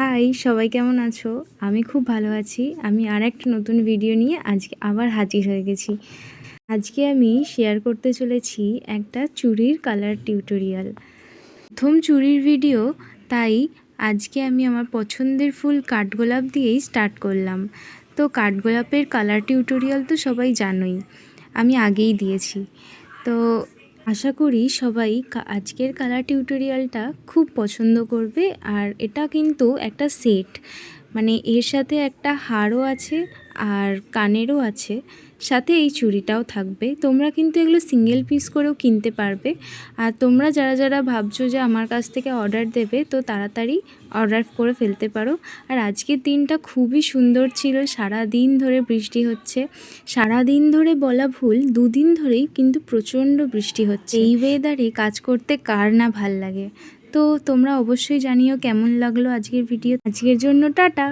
High, সবাই কেমন আছো? আমি খুব ভালো আছি। আমি আরেকটা নতুন ভিডিও নিয়ে আজকে আবার হাজির হয়ে গেছি। আজকে আমি শেয়ার করতে চলেছি একটা চুড়ির কালার টিউটোরিয়াল। প্রথম চুড়ির ভিডিও, তাই আজকে আমি আমার পছন্দের ফুল কাঠগোলাপ দিয়েই স্টার্ট করলাম। তো কাঠগোলাপের কালার টিউটোরিয়াল তো সবাই জানোই, আমি আগেই দিয়েছি। তো আশা করি সবাই আজকের কালার টিউটোরিয়ালটা খুব পছন্দ করবে। আর এটা কিন্তু একটা সেট, মানে এর সাথে একটা হারও আছে আর কানেরও আছে, সাথে এই চুড়িটাও থাকবে। তোমরা কিন্তু এগুলো সিঙ্গেল পিস করেও কিনতে পারবে। আর তোমরা যারা যারা ভাবছো যে আমার কাছ থেকে অর্ডার দেবে, তো তাড়াতাড়ি অর্ডার করে ফেলতে পারো। আর আজকের দিনটা খুবই সুন্দর ছিল, সারা দিন ধরে বৃষ্টি হচ্ছে। সারা দিন ধরে বলা ভুল, দুদিন ধরেই কিন্তু প্রচণ্ড বৃষ্টি হচ্ছে। এই ওয়েদারে কাজ করতে কার না ভাল লাগে। তো তোমরা অবশ্যই জানিও কেমন লাগলো আজকের ভিডিও। আজকের জন্য টাটা।